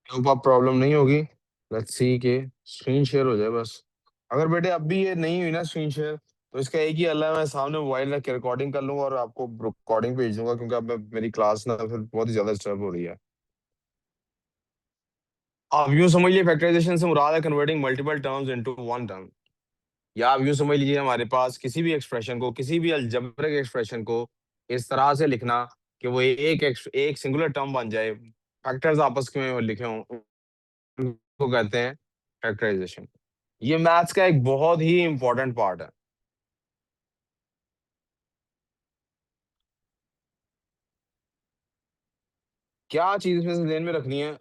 ऊपर प्रॉब्लम नहीं होगी। लेट्स सी के स्क्रीन शेयर हो जाए बस। अगर बेटे अब भी ये नहीं हुई ना स्क्रीन शेयर, तो इसका एक ही हल है, मैं सामने मोबाइल रख के रिकॉर्डिंग कर लूंगा और आपको रिकॉर्डिंग भेज दूंगा, क्योंकि अब मेरी क्लास ना फिर बहुत ही ज्यादा डिस्टर्ब हो रही है। आप यूं समझ लीजिए फैक्टराइजेशन से मुराद है converting multiple terms into one term. या आप यूं समझ लीजिए हमारे पास किसी भी एक्सप्रेशन को, किसी भी अलजेब्रिक एक्सप्रेशन को इस तरह से लिखना कि वो एक सिंगुलर टर्म बन जाए, फैक्टर्स आपस में लिखे हों, उनको कहते हैं फैक्टराइजेशन। ये मैथ्स का एक बहुत ही इंपॉर्टेंट पार्ट है। क्या चीज इसमें से ध्यान में रखनी है?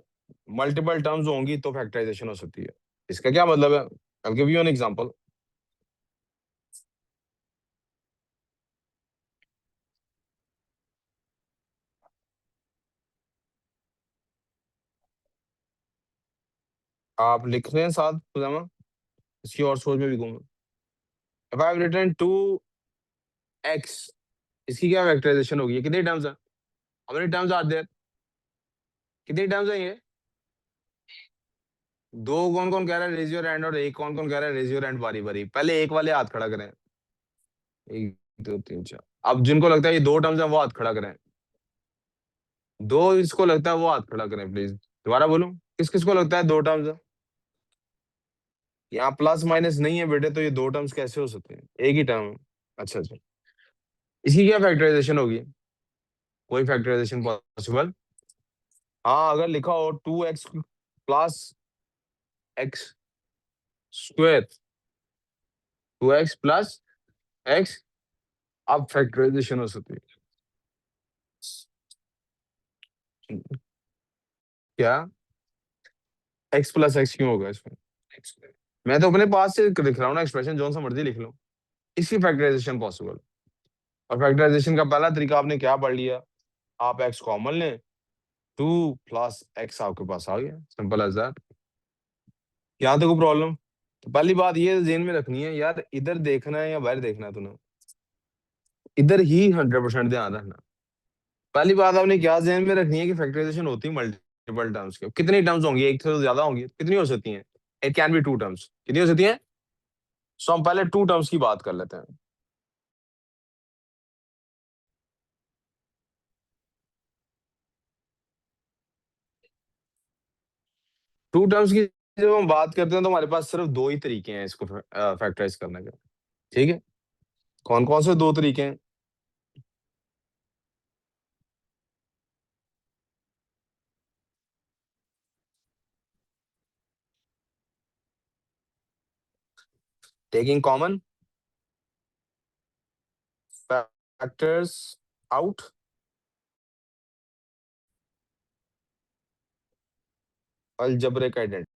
मल्टीपल टर्म्स होंगी तो फैक्टराइजेशन हो सकती है। इसका क्या मतलब है? I give you an example. आप लिख रहे हैं साथ खुजामा, इसकी और सोच में भी घूम। If I have written to x, इसकी क्या फैक्टराइजेशन होगी? ये कितने टर्म्स है? How many terms are there? कितनी टर्म्स है ये? दो कौन कौन कह रहा है रेज योर हैंड, और एक कौन कौन कह रहा है रेज योर हैंड बारी बारी? पहले एक वाले हाथ खड़ा करें। एक, दो, तीन, चार। अब जिनको लगता है ये दो टर्म्स है वो हाथ खड़ा करें। दो इसको लगता है वो हाथ खड़ा करें प्लीज। दोबारा बोलूं, किस किस को लगता है दो टर्म्स है? यहाँ प्लस माइनस नहीं है बेटे, तो ये दो टर्म्स कैसे हो सकते हैं? एक ही टर्म है। अच्छा अच्छा। इसकी क्या फैक्टराइजेशन होगी? कोई फैक्टराइजेशन पॉसिबल? हाँ, अगर लिखा हो 2x plus x square, 2x plus x, अब फैक्टराइजेशन हो सकती है। क्या? एक्स प्लस एक्स क्यों होगा इसमें? मैं तो अपने पास से लिख रहा हूँ ना, एक्सप्रेशन जो सा मर्जी लिख लो, इसकी फैक्टराइजेशन पॉसिबल। और फैक्टराइजेशन का पहला तरीका आपने क्या पढ़ लिया? आप एक्स कॉमन लें, 2 + x आपके पास आ गया, सिंपल एज दैट। यहाँ तो कोई प्रॉब्लम? तो पहली बात ये जेन में रखनी है यार, इधर देखना है या बाहर देखना है तूने? इधर ही 100% ध्यान रखना। पहली बात आपने क्या जेन में रखनी है कि फैक्टराइजेशन होती है मल्टीपल टर्म्स के। कितनी टर्म्स होंगी? एक से तो ज्यादा होंगी, कितनी हो सकती हैं? It can be two terms. कितनी हो सकती हैं? सो हम पहले टू टर्म्स की बात कर लेते हैं। टू टर्म्स की जब हम बात करते हैं तो हमारे पास सिर्फ दो ही तरीके हैं इसको फैक्टराइज करने के। ठीक है? कौन कौन से दो तरीके हैं? Taking common factors out, algebraic identity.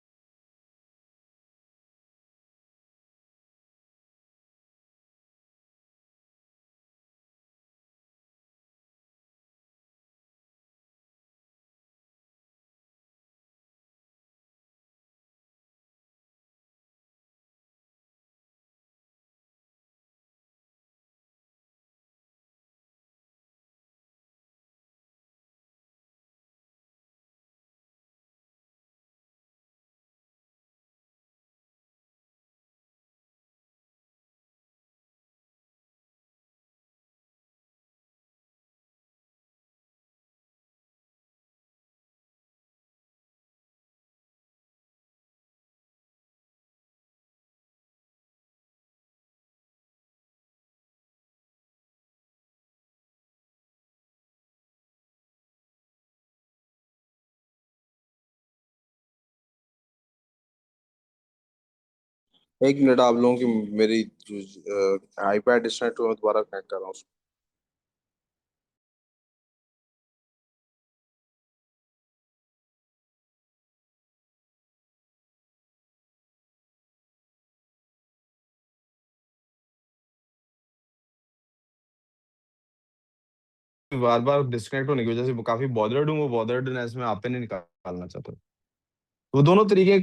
एक मिनट, आप लोगों की मेरी जो आईपैड डिस्कनेक्ट हुआ, मैं दोबारा कनेक्ट कर रहा हूँ। बार बार डिस्कनेक्ट होने की वजह से काफी बॉदर्ड हूँ, वो बॉदर्डनेस में आप पे नहीं निकालना चाहता। वो दोनों तरीके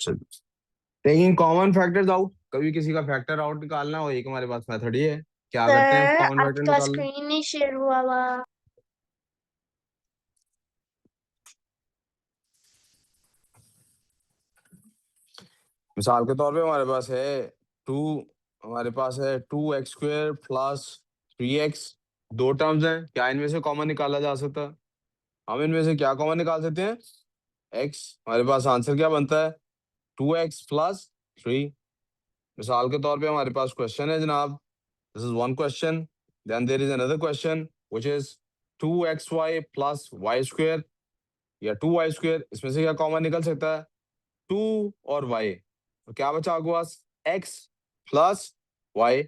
टेकिंग कॉमन फैक्टर्स आउट, कभी किसी का फैक्टर आउट निकालना हो, एक हमारे पास मेथड ये है, क्या करते हैं सर कॉमन फैक्टर आपका निकालने। स्क्रीन नहीं शेयर हुआ हुआ। मिसाल के तौर पे हमारे पास है टू, हमारे पास है 2x² प्लस 3x, दो टर्म्स हैं, क्या इनमें से कॉमन निकाला जा सकता है? हम इनमें से क्या कॉमन निकाल सकते हैं? x। हमारे पास आंसर क्या बनता है? 2x plus 3। मिसाल के तौर पे हमारे पास क्वेश्चन है जनाब, this is one question, then there is another question which is 2xy plus y², या 2y², इसमें से क्या कॉमन निकल सकता है? 2 और y, तो क्या बचा आपके पास? x plus y।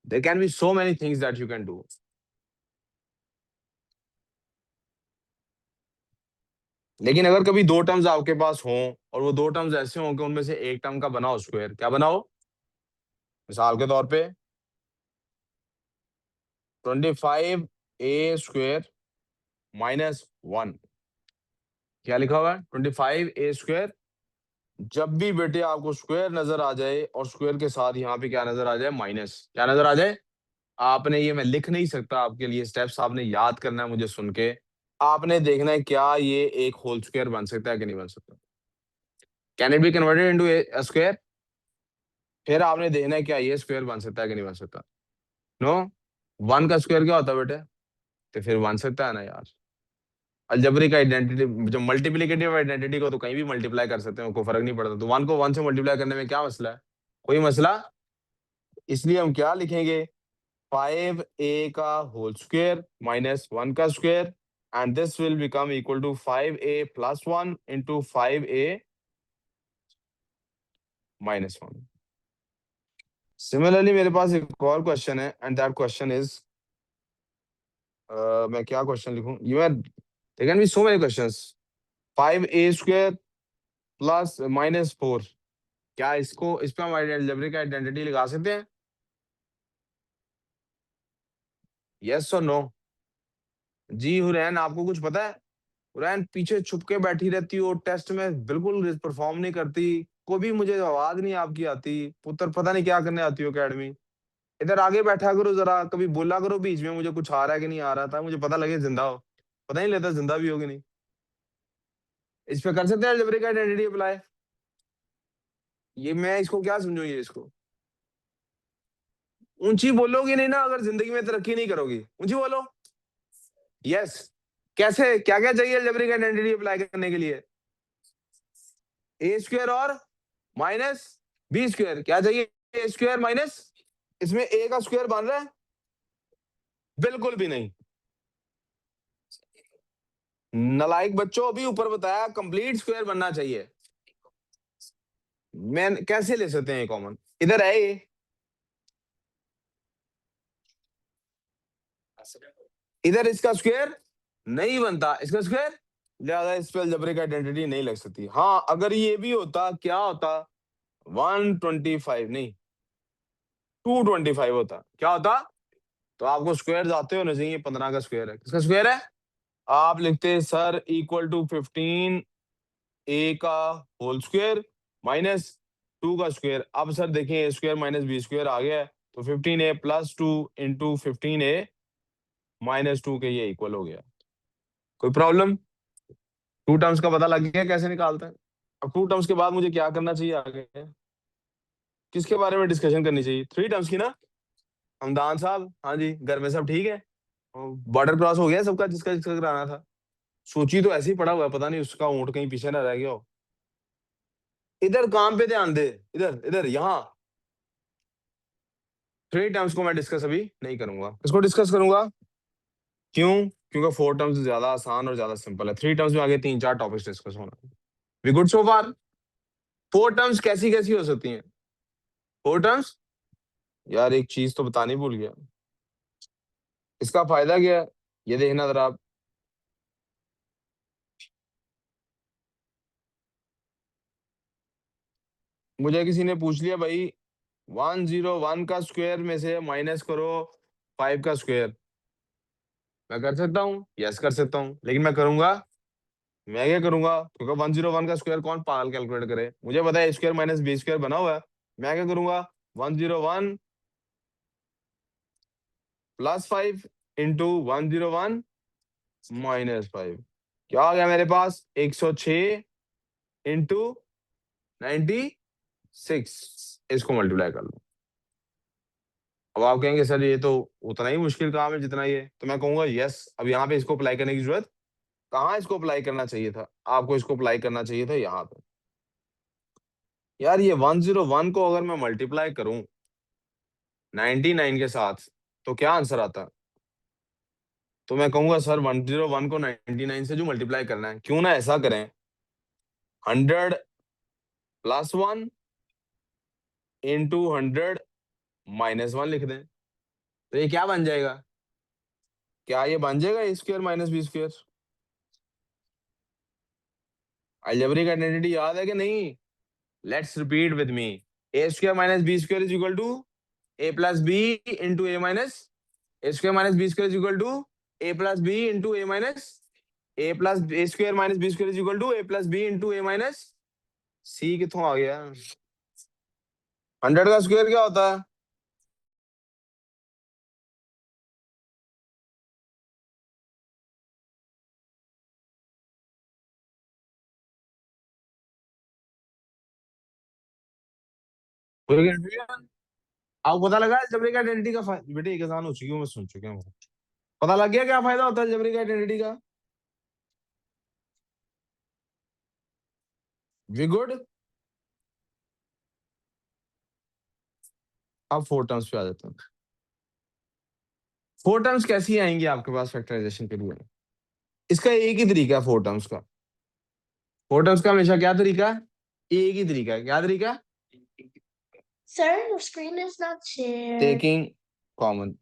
There can be so many things that you can do. लेकिन अगर कभी दो टर्म्स आपके पास हों और वो दो टर्म्स ऐसे हों कि उनमें से एक टर्म का बनाओ स्क्वायर, क्या बनाओ? मिसाल के तौर पे 25a² माइनस 1, क्या लिखा हुआ है? 25a²। जब भी बेटे आपको स्क्वायर नजर आ जाए और स्क्वायर के साथ यहाँ पे क्या नजर आ जाए? माइनस, क्या नजर आ जाए? आपने ये, मैं लिख नहीं सकता आपके लिए स्टेप्स, आपने याद करना है मुझे सुन के। आपने देखना है क्या ये एक होल स्क्वायर बन सकता है कि नहीं बन सकता, can it be converted into A square? फिर आपने देखना है क्या ये स्क्वायर बन सकता है कि नहीं बन सकता। नो, वन का स्क्वायर क्या होता है बेटे? तो फिर बन सकता है ना यार। अलजेब्रिक आइडेंटिटी, जो मल्टीप्लिकेटिव आइडेंटिटी को तो कहीं भी मल्टीप्लाई कर सकते हैं, कोई फर्क नहीं पड़ता, तो वन को वन से मल्टीप्लाई करने में क्या मसला है? कोई मसला। इसलिए हम क्या लिखेंगे? 5a का होल स्क्वायर माइनस 1 का square, and this will become equal to 5a plus 1 into 5a minus 1। Similarly मेरे पास एक और क्वेश्चन है, एंड दैट क्वेश्चन इज, मैं क्या क्वेश्चन लिखूं? You are, there can be so many questions. 5a² plus minus 4, क्या इसको, इस पे हम अलजेब्रिक आइडेंटिटी लगा सकते हैं? यस और नो? जी हुरैन, आपको कुछ पता है? हुरैन पीछे छुप के बैठी रहती हो, टेस्ट में बिल्कुल परफॉर्म नहीं करती, कभी मुझे आवाज नहीं आपकी आती, पुत्र पता नहीं क्या करने आती हो अकेडमी। इधर आगे बैठा करो जरा, कभी बोला करो बीच में मुझे कुछ आ रहा है कि नहीं आ रहा था, मुझे पता लगे जिंदा हो। पता नहीं लेता जिंदा भी होगी नहीं। इस पे कर सकते हैं अलजेब्रिक आइडेंटिटी अप्लाई? ये मैं इसको क्या समझूं, ये इसको ऊंची बोलोगी नहीं ना, अगर जिंदगी में तरक्की नहीं करोगी, ऊंची बोलो। यस। कैसे, क्या क्या चाहिए अलजेब्रिक आइडेंटिटी अप्लाई करने के लिए? a² और माइनस b², क्या चाहिए? a² माइनस, इसमें a का स्क्वायर बन रहा है? बिल्कुल भी नहीं। नलायक बच्चों, अभी ऊपर बताया कंप्लीट स्क्वायर बनना चाहिए। मैं कैसे ले सकते हैं कॉमन? इधर है ये, इधर इसका स्क्वायर नहीं बनता, इसका स्क्वायर, लिहाजा इस पर अलजेब्रिक आइडेंटिटी नहीं लग सकती। हाँ अगर ये भी होता, क्या होता? 125 नहीं, 225 होता, क्या होता? तो आपको स्क्वायर आते होने चाहिए, 15 का स्क्वायर है, किसका स्क्वायर है? आप लिखते सर इक्वल टू 15a का होल स्क्वायर माइनस 2 का स्क्वायर। अब सर देखें a square minus b square आ गया है, तो 15a plus 2 into 15a minus 2 के ये इक्वल हो गया। कोई प्रॉब्लम? टू टर्म्स का पता लग गया कैसे निकालते हैं? अब टू टर्म्स के बाद मुझे क्या करना चाहिए आगे? किसके बारे में डिस्कशन करनी चाहिए? थ्री टर्म्स की ना? हमदान साहब, हाँ जी, घर में सब ठीक है? बॉर्डर क्रॉस हो गया सबका, जिसका जिसका कराना था? सोची तो ऐसे ही पड़ा हुआ है, पता नहीं उसका ऊंट कहीं पीछे ना रह गया हो। इधर काम पे ध्यान दे, इधर इधर यहाँ। थ्री टर्म्स को मैं डिस्कस अभी नहीं करूंगा, इसको डिस्कस करूंगा। क्यों? क्योंकि फोर टर्म्स ज्यादा आसान और ज्यादा सिंपल है, थ्री टर्म्स में आगे तीन चार टॉपिक्स डिस्कस होना। We good so far? Four terms कैसी कैसी हो सकती हैं? फोर टर्म्स, यार एक चीज तो बतानी भूल गया, इसका फायदा क्या है ये देखना जरा आप। मुझे किसी ने पूछ लिया भाई 101 का स्क्वायर में से माइनस करो 5 का स्क्वायर, मैं कर सकता हूँ? यस कर सकता हूँ, लेकिन मैं करूंगा मैं क्या करूंगा, क्योंकि 101 का स्क्वायर कौन पागल कैलकुलेट करे, मुझे पता है स्क्वायर माइनस बी स्क्वायर बना हुआ है। मैं क्या करूंगा, 101 +5 इंटू 101 -5, क्या आ गया मेरे पास, 106 इंटू 96, इसको मल्टीप्लाई कर लो। अब आप कहेंगे सर ये तो उतना ही मुश्किल काम है जितना ये, तो मैं कहूंगा यस, अब यहाँ पे इसको अप्लाई करने की जरूरत, कहाँ इसको अप्लाई करना चाहिए था, आपको इसको अप्लाई करना चाहिए था यहाँ पे। यार ये 101 को अगर मैं मल्टीप्लाई करूं 99 के साथ तो क्या आंसर आता है, तो मैं कहूंगा सर 101 को 99 से जो मल्टीप्लाई करना है, क्यों ना ऐसा करें, 100 +1 इंटू 100 -1 लिख दें, तो ये क्या बन जाएगा, क्या ये बन जाएगा A square minus B square. Algebraic identity याद है कि नहीं, let's repeat with me, A square minus B square is equal to A plus B into A minus, A square minus B square is equal to A plus B into A minus, A plus A square minus B square is equal to A plus B into A minus C. कितों आ गया, 100 का square क्या होता है, कोई confusion, आपको पता लगा अलजेब्रिक आइडेंटिटी का बेटे एक आसान हो चुकी हूँ, मैं सुन चुके हैं, पता लग गया क्या फायदा होता है अलजेब्रिक आइडेंटिटी का, वी गुड। अब फोर टर्म्स पे आ जाते हैं। फोर टर्म्स कैसी आएंगी आपके पास फैक्टराइजेशन के लिए, इसका एक ही तरीका है फोर टर्म्स का, फोर टर्म्स का हमेशा क्या तरीका है, एक ही तरीका है, क्या तरीका है, Sir, the screen is not shared. Taking common.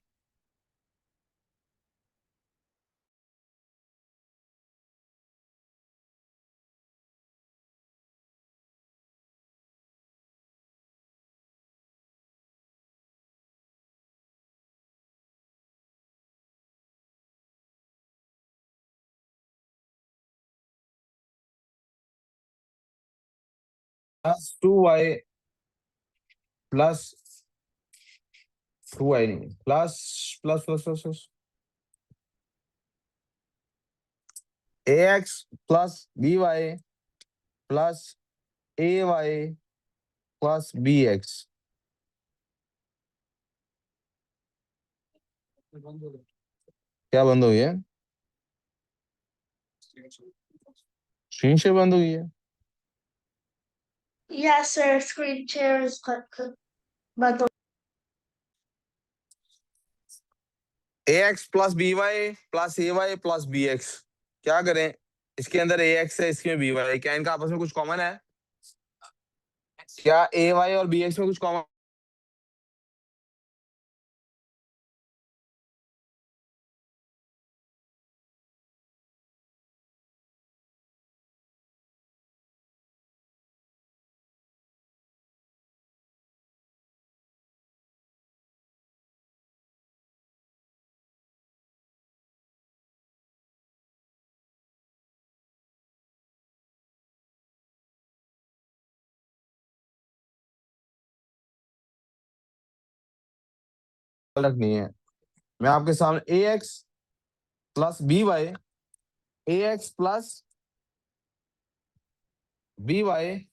+2y plus 2y नहीं, plus plus plus plus plus ax plus by plus ay plus bx, क्या बंद हुई है, स्क्रीन शेयर बंद हुई है, Yes, sir. Screen share is but ax plus by plus ay plus bx, क्या करें, इसके अंदर ax है, इसमें by, क्या इनका आपस में कुछ कॉमन है, क्या ay और bx में कुछ कॉमन, अलग नहीं है। मैं आपके सामने ax plus by, ax plus by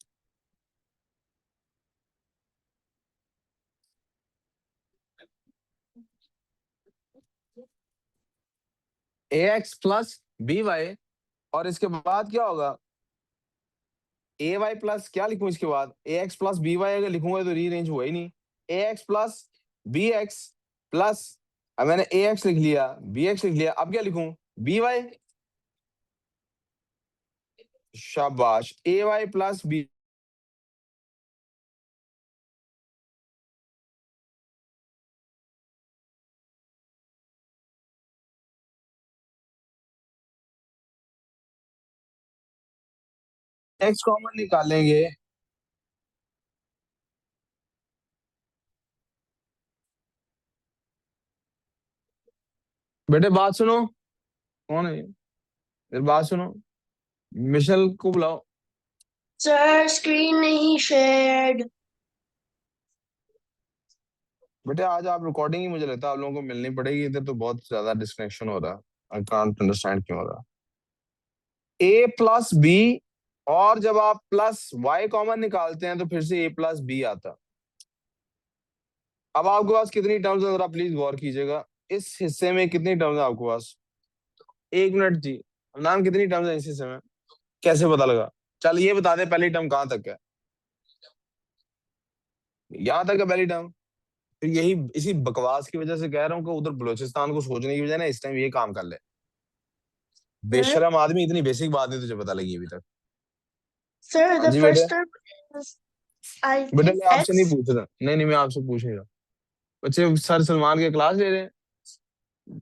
ax plus by, और इसके बाद क्या होगा, ए वाई प्लस क्या लिखूं इसके बाद, A X plus B Y अगर लिखूंगा तो रीअरेंज हुआ ही नहीं, A X plus B X plus, अब मैंने ए एक्स लिख लिया, बी एक्स लिख लिया, अब क्या लिखूं, बी वाई, शाबाश, A Y plus B X common निकालेंगे, बेटे बात सुनो, कौन है ये? मेरी बात सुनो, मिशेल को बुलाओ। Sir, screen नहीं shared. बेटे आज आप रिकॉर्डिंग ही मुझे लगता है आप लोगों को मिलनी पड़ेगी, इधर तो बहुत ज्यादा डिस्कनेक्शन हो रहा है। आई कांट अंडरस्टैंड क्यों हो रहा है। ए प्लस बी, और जब आप प्लस वाई कॉमन निकालते हैं तो फिर से ए प्लस बी आता है। अब आपके पास कितनी टर्म्स है, जरा प्लीज गौर कीजिएगा। इस हिस्से में कितनी टर्म्स है आपके पास? 1 मिनट जी। नाम कितनी टर्म्स है इस हिस्से में? कैसे पता लगा? चल ये बता दे पहली टर्म कहाँ तक है? यहाँ तक है पहली टर्म। तो यही इसी बकवास की वजह से कह रहा हूँ कि उधर बलूचिस्तान को सोचने की बजाय ना इस टाइम ये काम कर ले। Sir, बेशरम आदमी, इतनी बेसिक बात नहीं तुझे पता लगी अभी तक। sir, हाँ the जी बेटे। first term is, I बेटे think, मैं आपसे नहीं X. पूछ रहा, नहीं नहीं मैं आपसे पूछ नहीं रहा। बच्चे सर सलमान के क्लास ले रहे हैं,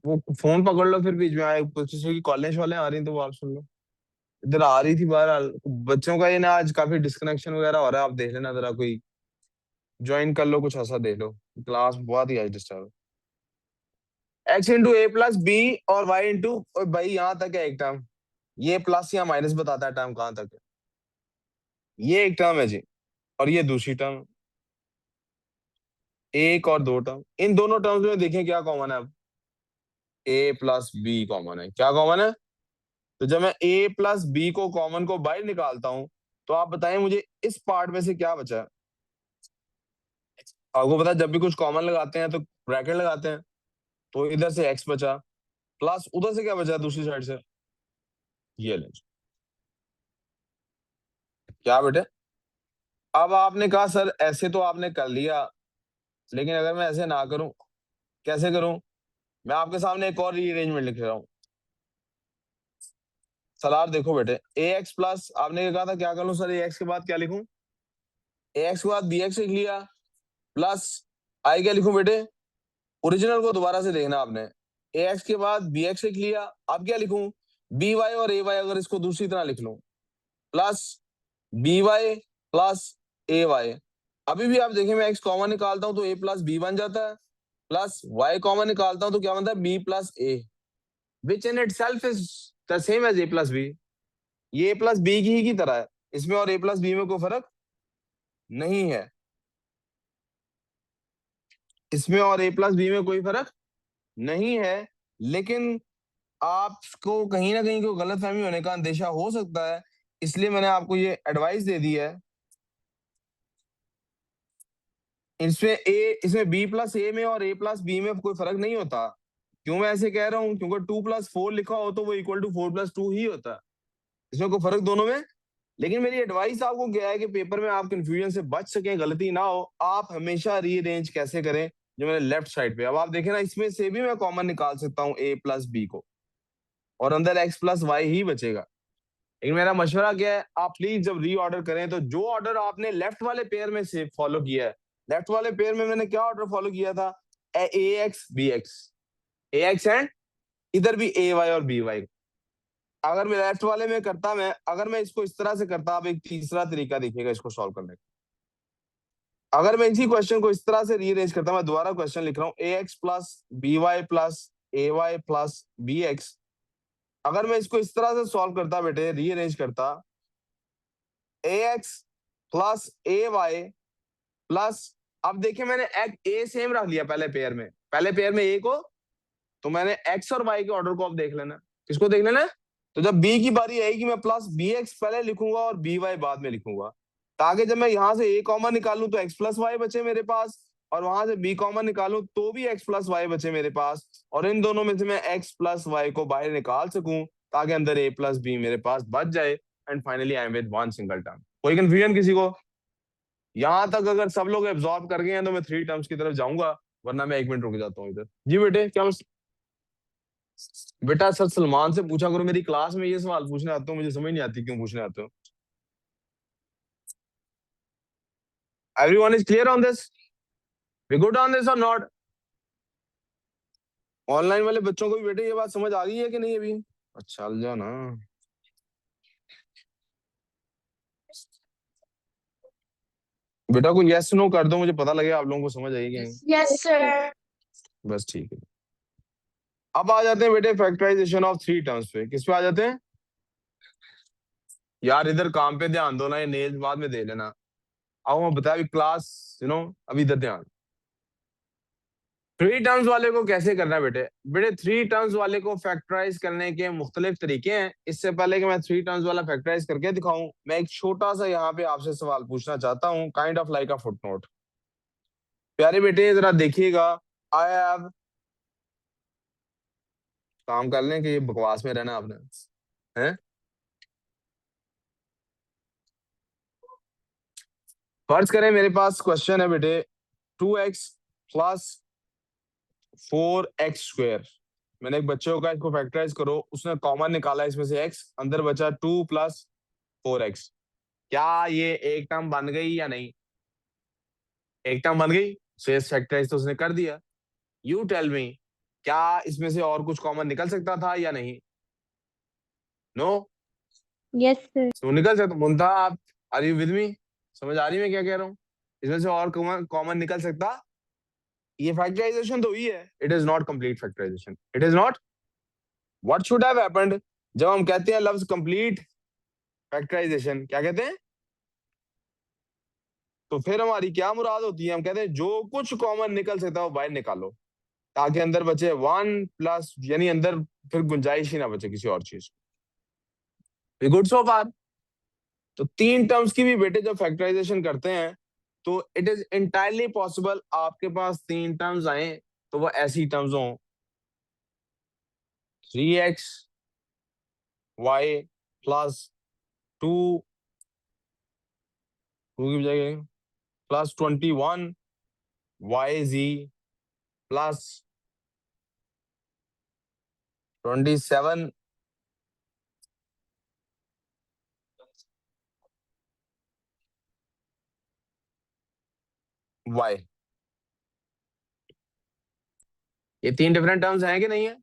वो फोन पकड़ लो, फिर बीच में आए किसी की कॉलेज वाले आ रही हैं तो वो आप सुन लो। इधर आ रही थी बहरहाल। बच्चों का ये ना आज काफी डिस्कनेक्शन वगैरह हो रहा है, आप देख लेना जरा, कोई ज्वाइन कर लो, कुछ ऐसा देख लो। क्लास बहुत ही आज डिस्टर्ब। एक्स इंटू ए प्लस बी और वाई इंटू, भाई यहाँ तक है एक टर्म। ये प्लस या माइनस बताता है टर्म कहाँ तक है। ये एक टर्म है जी, और ये दूसरी टर्म। एक और दो टर्म, इन दोनों टर्म्स में देखें क्या कॉमन है। अब ए प्लस बी कॉमन है, क्या कॉमन है? तो जब मैं ए प्लस बी को कॉमन को बाहर निकालता हूं, तो आप बताएं मुझे इस पार्ट में से क्या बचा है? आपको पता है जब भी कुछ कॉमन लगाते हैं तो ब्रैकेट लगाते हैं, तो इधर से एक्स बचा, प्लस उधर से क्या बचा दूसरी साइड से? ये ले। क्या बेटे? अब आपने कहा सर ऐसे तो आपने कर लिया, लेकिन अगर मैं ऐसे ना करूं, कैसे करूं? मैं आपके सामने एक और रीअरेंजमेंट लिख रहा हूं। सलार देखो बेटे, ए एक्स प्लस, आपने कहा था क्या कर लूं सर, ए एक्स के बाद क्या लिखूं? ए एक्स के बाद बी एक्स लिख लिया, प्लस आई क्या लिखूं बेटे? ओरिजिनल को दोबारा से देखना आपने। ए एक्स के बाद बी एक्स लिख लिया, अब क्या लिखूं? बी वाई और ए वाई, अगर इसको दूसरी तरह लिख लूं, plus B Y plus A Y. अभी भी आप देखें, मैं एक्स कॉमन निकालता हूं तो ए प्लस बी बन जाता है, प्लस वाई कॉमन निकालता हूं तो क्या बनता है? B plus A, which in itself is the same as A plus B. ये ए प्लस बी की ही की तरह है, इसमें और ए प्लस बी में कोई फर्क नहीं है। इसमें और ए प्लस बी में कोई फर्क नहीं है, लेकिन आपको कहीं ना कहीं कोई गलतफहमी होने का अंदेशा हो सकता है, इसलिए मैंने आपको ये एडवाइस दे दी है। इसमें बी प्लस ए में और ए प्लस बी में कोई फर्क नहीं होता। क्यों मैं ऐसे कह रहा हूं? क्योंकि 2+4 लिखा हो तो वो इक्वल टू 4+2 ही होता है, इसमें कोई फर्क दोनों में। लेकिन मेरी एडवाइस आपको क्या है कि पेपर में आप कंफ्यूजन से बच सकें, गलती ना हो, आप हमेशा रीअरेंज कैसे करें, जो मैंने लेफ्ट साइड पे, अब आप देखें ना, इसमें से भी मैं कॉमन निकाल सकता हूँ ए प्लस बी को, और अंदर एक्स प्लस वाई ही बचेगा। लेकिन मेरा मशवरा क्या है, आप प्लीज जब रीऑर्डर करें तो जो ऑर्डर आपने लेफ्ट वाले पेयर में से फॉलो किया है, लेफ्ट वाले पेयर में मैंने क्या ऑर्डर फॉलो किया था? A X B X, A X and इधर भी ए वाई और बी वाई। अगर मैं लेफ्ट वाले में करता, मैं अगर मैं इसको इस तरह से करता, आप एक तीसरा तरीका देखिएगा इसको सॉल्व करने का। अगर मैं इसी क्वेश्चन को इस तरह से रीअरेंज करता, मैं दोबारा क्वेश्चन लिख रहा हूँ, A X plus B Y plus A Y plus B X. अगर मैं इसको इस तरह से सॉल्व करता बेटे, रीअरेंज करता, ए X plus A Y plus, अब देखिए मैंने ए सेम रख लिया पहले पेयर में, पहले पेयर में ए को, तो मैंने एक्स और वाई के ऑर्डर को अब देख लेना। किसको देख लेना है? तो जब बी की बारी आएगी, मैं प्लस बी एक्स पहले लिखूंगा और बी वाई बाद में लिखूंगा, ताकि जब मैं यहां से ए कॉमन निकालूं तो एक्स प्लस वाई बचे मेरे पास, और वहां से बी कॉमन निकालूं तो भी एक्स प्लस वाई बचे मेरे पास, और इन दोनों में से मैं एक्स प्लस वाई को बाहर निकाल सकूं, ताकि अंदर ए प्लस बी मेरे पास बच जाए। And finally I am with one single term. कोई कंफ्यूजन किसी को? यहां तक अगर सब लोग एब्जॉर्ब कर गए हैं तो मैं 3 टर्म्स की तरफ जाऊंगा, वरना मैं 1 मिनट रुक जाता हूँ इधर। जी बेटे क्या बेटा सर सलमान से पूछा करो, मेरी क्लास में ये सवाल पूछने आते हो, मुझे समझ नहीं आती क्यों पूछने आते हो। Everyone is clear on this? We good on this or not? Online वाले बच्चों को भी बेटे ये बात समझ आ गई है कि नहीं अभी? अच्छा चल जाओ ना। बेटा को यस नो कर दो, मुझे पता लगे आप लोगों को समझ आएगी कि नहीं। Yes, sir. बस ठीक है। अब आ जाते हैं बेटे फैक्टराइजेशन ऑफ 3 टर्म्स पे। किस पे आ जाते हैं? यार इधर काम पे ध्यान दो ना, ये नेल्स बाद में दे लेना। आओ मैं बता अभी क्लास अभी इधर ध्यान। थ्री टर्म्स वाले को कैसे करना है बेटे? बेटे थ्री टर्म्स वाले को फैक्टराइज करने के मुख्तलिफ तरीके हैं। इससे पहले कि मैं थ्री टर्म्स वाला फैक्टराइज करके दिखाऊं, मैं एक छोटा सा यहाँ पे आपसे सवाल पूछना चाहता हूँ, kind of like a footnote. प्यारे बेटे जरा देखिएगा। आई हैव, काम कर लें कि ये बकवास में रहना आपने हैं? फर्ज करें मेरे पास क्वेश्चन है बेटे, 2x प्लस 4x²। मैंने एक बच्चे को कहा इसको फैक्टराइज करो, उसने कॉमन निकाला इसमें से x, अंदर बचा 2 + 4x। क्या ये एक टर्म बन गई या नहीं? एक टर्म बन गई, शेष फैक्टराइज तो उसने कर दिया। यू टेल मी, क्या इसमें से और कुछ कॉमन निकल सकता था या नहीं? नो? Yes, sir. तो निकल सकता मुंता। आप आर यू विद मी? समझ आ रही मैं क्या कह रहा हूँ? इसमें से और कॉमन कॉमन निकल सकता? ये फैक्टराइजेशन तो हुई है, it is not complete factorization, it is not. What should have happened जब हम कहते हैं लफ्ज कंप्लीट फैक्टराइजेशन, क्या कहते हैं? तो फिर हमारी क्या मुराद होती है? हम कहते हैं जो कुछ कॉमन निकल सकता है वो बाहर निकालो, ताकि अंदर बचे 1+, यानी अंदर फिर गुंजाइश ही ना बचे किसी और चीज। गुड सो फार। तो तीन टर्म्स की भी बेटे जब फैक्टराइजेशन करते हैं तो इट इज इंटायरली पॉसिबल आपके पास तीन टर्म्स आए तो वो ऐसी टर्म्स हो, 3x y+2 की बजाय +21 y+27 y। ये तीन डिफरेंट टर्म्स हैं कि नहीं है?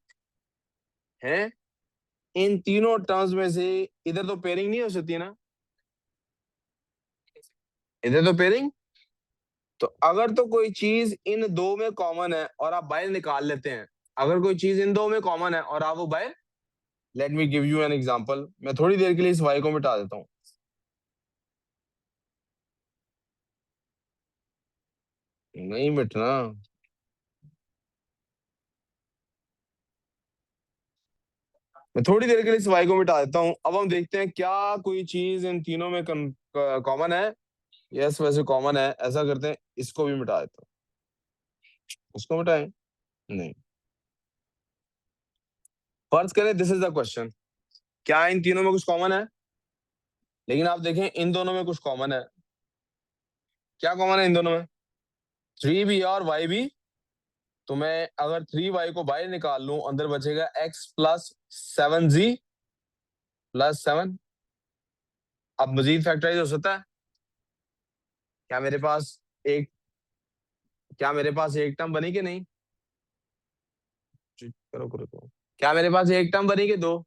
हैं? इन तीनों टर्म्स में से इधर तो पेयरिंग नहीं हो सकती ना, इधर तो पेयरिंग। तो अगर तो कोई चीज इन दो में कॉमन है और आप बाहर निकाल लेते हैं, अगर कोई चीज इन दो में कॉमन है और आप वो बाहर, let me give you an example. मैं थोड़ी देर के लिए इस वाई को मिटा देता हूँ। नहीं मिटना। मैं थोड़ी देर के लिए इस वाई को मिटा देता हूँ। अब हम देखते हैं क्या कोई चीज इन तीनों में कॉमन है। यस वैसे कॉमन है, ऐसा करते हैं इसको भी मिटा देता हूँ। उसको मिटाएं? नहीं। फर्ज करें दिस इज द क्वेश्चन, क्या इन तीनों में कुछ कॉमन है? लेकिन आप देखें इन दोनों में कुछ कॉमन है। क्या कॉमन है इन दोनों में? 3 भी है और y भी। तो मैं अगर 3y को बाहर निकाल लूं, अंदर बचेगा x+7z+7। अब मजीद फैक्टराइज हो सकता है? क्या मेरे पास एक क्या मेरे पास एक टर्म बनी कि नहीं? करो करो करो। क्या मेरे पास एक टर्म बनी कि दो?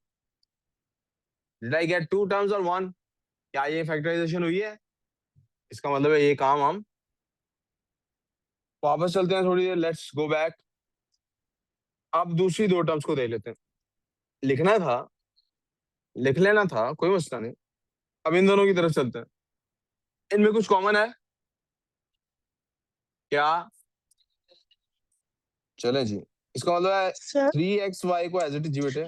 Did I get two terms or one? क्या ये फैक्टराइजेशन हुई है? इसका मतलब है ये काम हम वापस चलते हैं थोड़ी देर, लेट्स गो बैक। अब दूसरी दो टर्म्स को देख लेते हैं। लिखना था, लिख लेना था, कोई मसला नहीं। अब इन दोनों की तरफ चलते हैं। इनमें कुछ कॉमन है क्या? चले जी। इसका मतलब है Sir, 3xy को एज इट इज जी बेटे।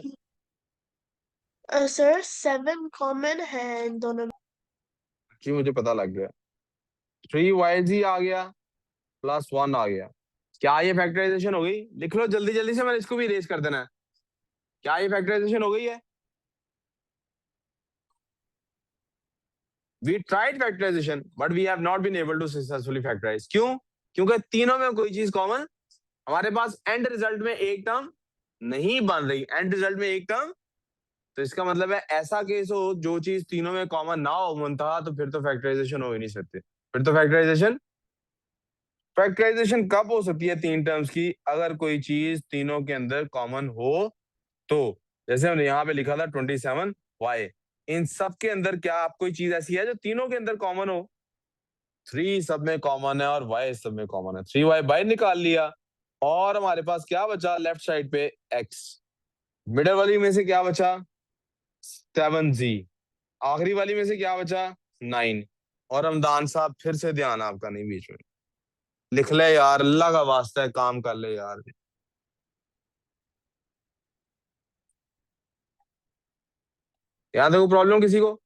sir, 7 common है इन दोनों में। जी मुझे पता लग गया। 3y आ गया +1 आ गया। क्या ये फैक्टराइजेशन हो गई? लिख लो जल्दी जल्दी से, मैंने इसको भी इरेज कर देना है। क्या ये फैक्टराइजेशन हो गई है? We tried factorization but we have not been able to successfully factorize. क्यों? क्योंकि तीनों में कोई चीज कॉमन, हमारे पास एंड रिजल्ट में एक टर्म नहीं बन रही, एंड रिजल्ट में एक टर्म। तो इसका मतलब है ऐसा केस हो जो चीज तीनों में कॉमन ना हो मुंतहा, तो फिर तो फैक्टराइजेशन हो ही नहीं सकती। फिर तो फैक्टराइजेशन फैक्टराइजेशन कब हो सकती है तीन टर्म्स की? अगर कोई चीज तीनों के अंदर कॉमन हो तो। जैसे हमने यहाँ पे लिखा था 27y, इन सब के अंदर क्या आप कोई चीज ऐसी है जो तीनों के अंदर कॉमन हो? 3 सब में कॉमन है और y सब में कॉमन है। 3y बाहर निकाल लिया और हमारे पास क्या बचा लेफ्ट साइड पे? x। मिडल वाली में से क्या बचा? 7z। आखिरी वाली में से क्या बचा? 9। और रमदान साहब फिर से ध्यान आपका नहीं बीच में। लिख ले यार, अल्लाह का वास्ता है, काम कर ले यार। यहाँ देखो, प्रॉब्लम किसी को?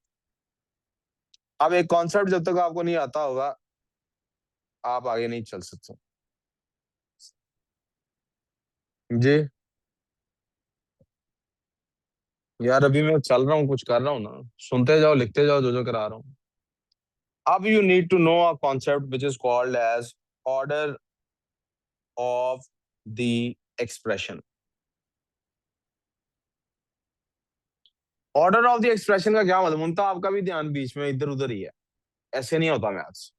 अब एक कॉन्सेप्ट जब तक आपको नहीं आता होगा, आप आगे नहीं चल सकते। जी। यार अभी मैं चल रहा हूँ, कुछ कर रहा हूँ ना। सुनते जाओ, लिखते जाओ जो जो करा रहा हूँ। अब you need to know a concept which is called as order of the expression. Order of the expression का क्या मतलब? उनका आपका भी ध्यान बीच में इधर उधर ही है। ऐसे नहीं होता मैथ्स।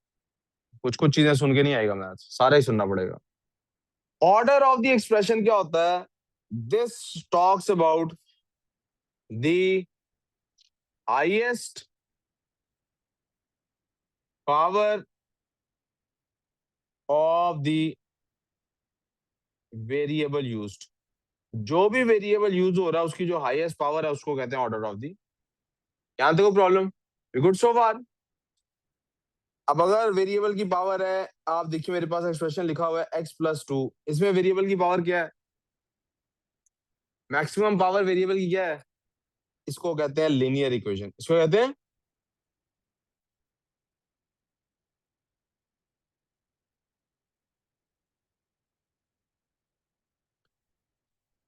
कुछ कुछ चीजें सुन के नहीं आएगा मैथ्स, सारा ही सुनना पड़ेगा। ऑर्डर ऑफ द एक्सप्रेशन क्या होता है? This talks about the highest power of the variable used. जो भी वेरिएबल यूज हो रहा है उसकी जो हाईएस्ट पावर है उसको कहते हैं ऑर्डर ऑफ द। यहां देखो प्रॉब्लम, गुड सो फार। अब अगर वेरिएबल की पावर है, आप देखिए मेरे पास एक्सप्रेशन लिखा हुआ है x+2। इसमें वेरिएबल की पावर क्या है? मैक्सिमम पावर वेरिएबल की क्या है? इसको कहते हैं लीनियर इक्वेशन। इसको कहते हैं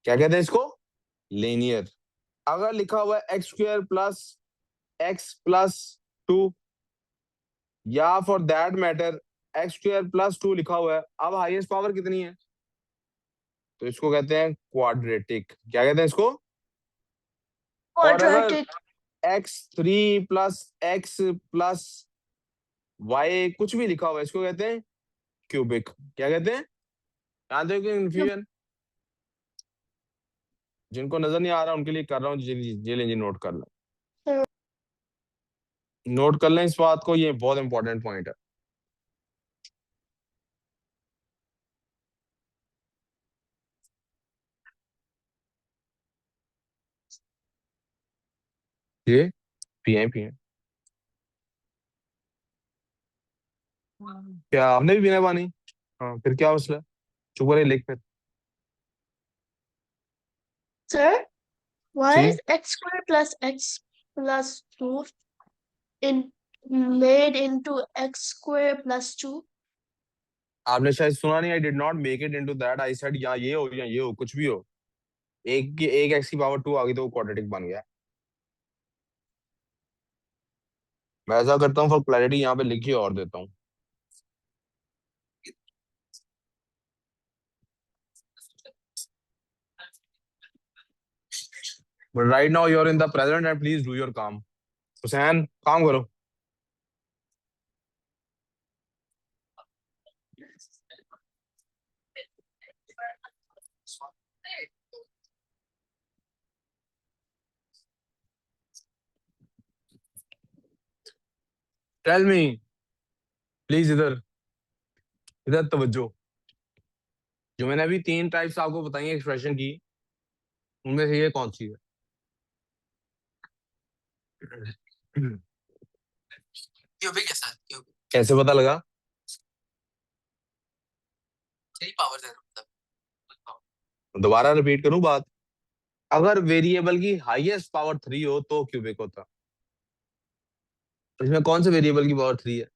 क्या कहते हैं इसको? लीनियर। अगर लिखा हुआ है x² + x+2, या फॉर दैट मैटर x² + 2 लिखा हुआ है, अब हाईएस्ट पावर कितनी है? तो इसको कहते हैं क्वाड्रेटिक। क्या कहते हैं इसको? और अगर Quadratic. x3 + x+y कुछ भी लिखा हुआ है, इसको कहते हैं क्यूबिक। क्या कहते हैं? जानते हो कि कंफ्यूजन? जिनको नजर नहीं आ रहा उनके लिए कर रहा हूँ, जे लेंगे, नोट कर लें। Sir, नोट कर लें इस बात को, ये बहुत इंपॉर्टेंट पॉइंट है। ये पिए पिए। क्या आपने भी पीना पानी? हाँ, फिर क्या मसला है? चुप रहे, लिख फिर। sir, why ji. is x² + x+2 in made into x² + 2? आपने शायद सुना नहीं, I did not make it into that, I said या ये हो या ये हो, कुछ भी हो। एक एक्स की पावर 2 आ गई तो वो क्वाड्रेटिक बन गया। मैं ऐसा करता हूँ, फॉर क्लैरिटी यहाँ पे लिखिए और देता हूँ। But right now you are in the present and please do your काम। हुसैन, काम करो। टेल मी, प्लीज इधर, इधर तवज्जो। जो मैंने अभी 3 टाइप्स आपको बताई है एक्सप्रेशन की, उनमें से ये कौन सी है? क्यूबिक के साथ क्यूबिक कैसे पता लगा? सही पावर दे रहा हूं। दोबारा रिपीट करूं बात? अगर वेरिएबल की हाईएस्ट पावर 3 हो तो क्यूबिक होता। इसमें कौन से वेरिएबल की पावर 3 है?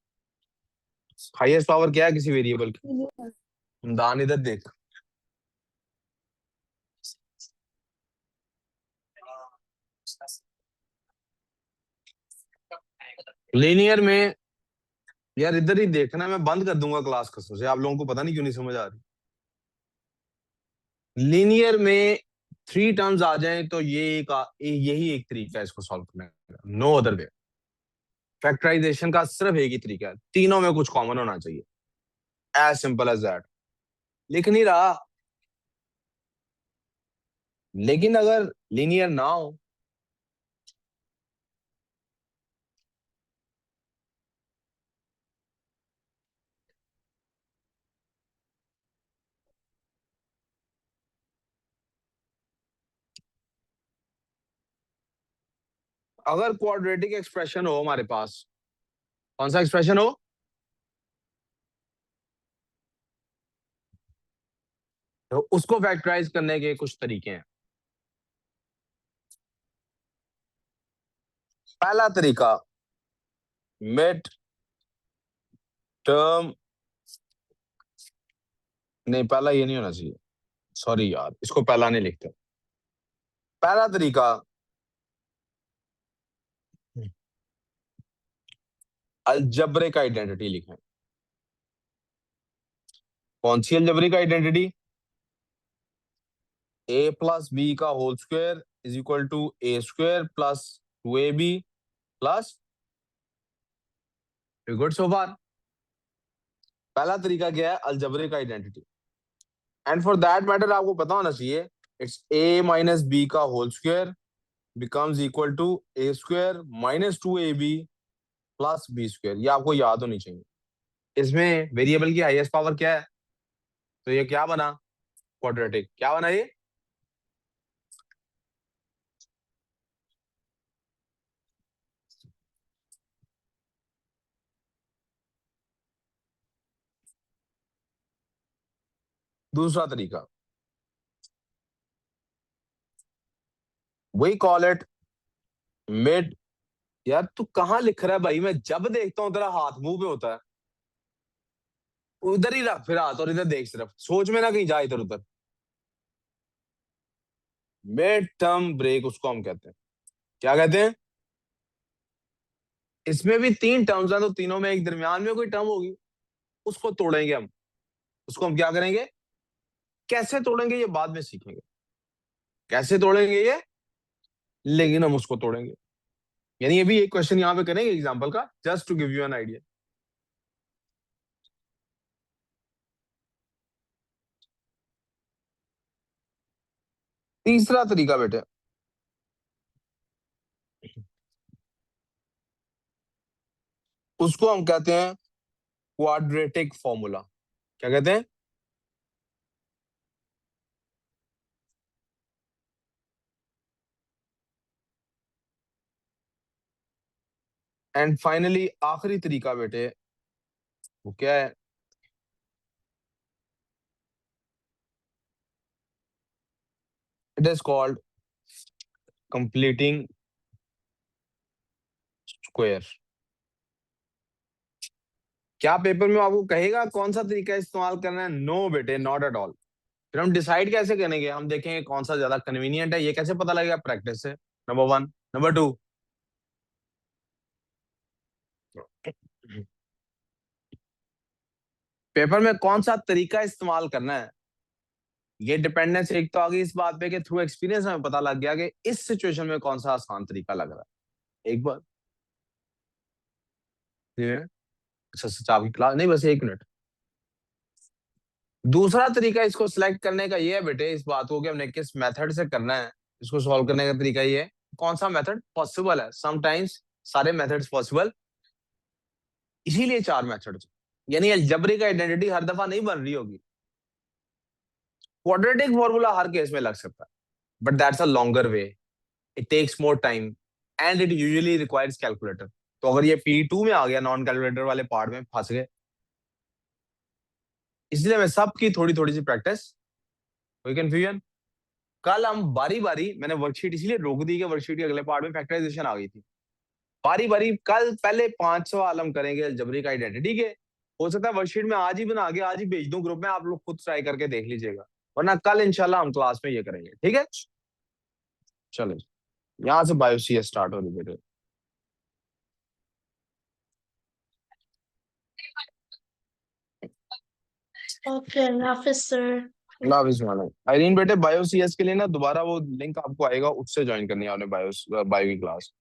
हाईएस्ट पावर क्या है किसी वेरिएबल की? दान इधर देख। लीनियर में, यार इधर ही देखना, मैं बंद कर दूंगा क्लास कसम से, आप लोगों को पता नहीं क्यों नहीं समझ आ रही। लीनियर में 3 टर्म्स आ जाएं तो यही एक तरीका है इसको सॉल्व करने का, नो अदर वे। फैक्टराइजेशन का सिर्फ एक ही तरीका है, तीनों में कुछ कॉमन होना चाहिए, एज सिंपल एज दैट। लिख नहीं रहा, लेकिन अगर लीनियर ना हो, अगर क्वाड्रेटिक एक्सप्रेशन हो हमारे पास, कौन सा एक्सप्रेशन हो, तो उसको फैक्टराइज करने के कुछ तरीके हैं। पहला तरीका, मिड टर्म, नहीं पहला ये नहीं होना चाहिए, सॉरी यार, इसको पहला नहीं लिखते। पहला तरीका, अलजब्रिक आइडेंटिटी लिखें। कौन सी algebraic identity? a plus B का whole square is equal to A square plus 2ab plus, good so far. पहला तरीका क्या है, algebraic identity. And for that matter आपको पता होना चाहिए, इट्स a माइनस बी का whole square becomes equal to A square minus 2ab plus B square. ये आपको याद होनी चाहिए। इसमें वेरिएबल की हाईएस्ट पावर क्या है, तो ये क्या बना, क्वाड्रेटिक। क्या बना ये, दूसरा तरीका, वी कॉल इट मिड। यार तू कहां लिख रहा है भाई, मैं जब देखता हूं तेरा हाथ मुंह पे होता है। उधर ही रख फिर हाथ, और इधर देख, सिर्फ सोच में ना कहीं जाए इधर उधर। मिड टर्म ब्रेक उसको हम कहते हैं। क्या कहते हैं? इसमें भी तीन टर्म्स हैं, तो तीनों में एक दरमियान में कोई टर्म होगी, उसको तोड़ेंगे हम। उसको हम क्या करेंगे, कैसे तोड़ेंगे ये बाद में सीखेंगे, कैसे तोड़ेंगे ये, लेकिन हम उसको तोड़ेंगे। यानी ये भी एक क्वेश्चन यहाँ पे करेंगे एग्जांपल का, just to give you an idea. तीसरा तरीका बेटे, उसको हम कहते हैं क्वाड्रेटिक फॉर्मूला। क्या कहते हैं? एंड फाइनली आखिरी तरीका बेटे, वो क्या है, it is called completing square. क्या पेपर में आपको कहेगा कौन सा तरीका इस्तेमाल करना है? नो बेटे, नॉट एट ऑल। फिर हम डिसाइड कैसे करेंगे, हम देखेंगे कौन सा ज्यादा कन्वीनियंट है, ये कैसे पता लगेगा, प्रैक्टिस से, number one. Number two, paper में कौन सा तरीका इस्तेमाल करना है, ये डिपेंडेंस एक तो आ गई इस बात पे कि थ्रू एक्सपीरियंस हमें पता लग गया कि इस सिचुएशन में कौन सा आसान तरीका लग रहा है। एक बार ये, अच्छा सच आपकी क्लास नहीं, बस 1 मिनट। दूसरा तरीका इसको सिलेक्ट करने का ये है बेटे, इस बात को कि हमने किस मेथड से करना है, इसको सॉल्व करने का तरीका ये है, कौन सा मेथड पॉसिबल है। समटाइम्स सारे मेथड्स पॉसिबल, इसीलिए 4 मेथड। यानी अलजेब्रिक आइडेंटिटी हर दफा नहीं बन रही होगी, क्वाड्रेटिक फॉर्मूला हर केस में लग सकता है, but that's a longer way, it takes more time and it usually requires calculator. तो अगर ये P2 में आ गया, नॉन कैलकुलेटर वाले पार्ट में फंस गए। इसलिए मैं सबकी थोड़ी थोड़ी सी प्रैक्टिस, कोई कंफ्यूजन। कल हम बारी बारी, मैंने वर्कशीट इसीलिए रोक दी कि वर्कशीट के अगले पार्ट में फैक्टराइजेशन आ गई थी। बारी बारी कल पहले 5 सवाल हम करेंगे अलजेब्रिक आइडेंटिटी के। हो सकता है वर्कशीट में आज ही बना के आज ही भेज दूं ग्रुप में, आप लोग खुद ट्राई करके देख लीजिएगा, वरना कल इंशाल्लाह हम क्लास में ये करेंगे, ठीक है। चलो, यहाँ से बायो CS स्टार्ट हो रही बेटे। Okay, Hafiz sir. अल्लाह हाफिज़ मानो। आइरीन बेटे, बायो CS के लिए ना दोबारा वो लिंक आपको आएगा, उससे ज्वाइन करनी है आपने बायो बायो की क्लास।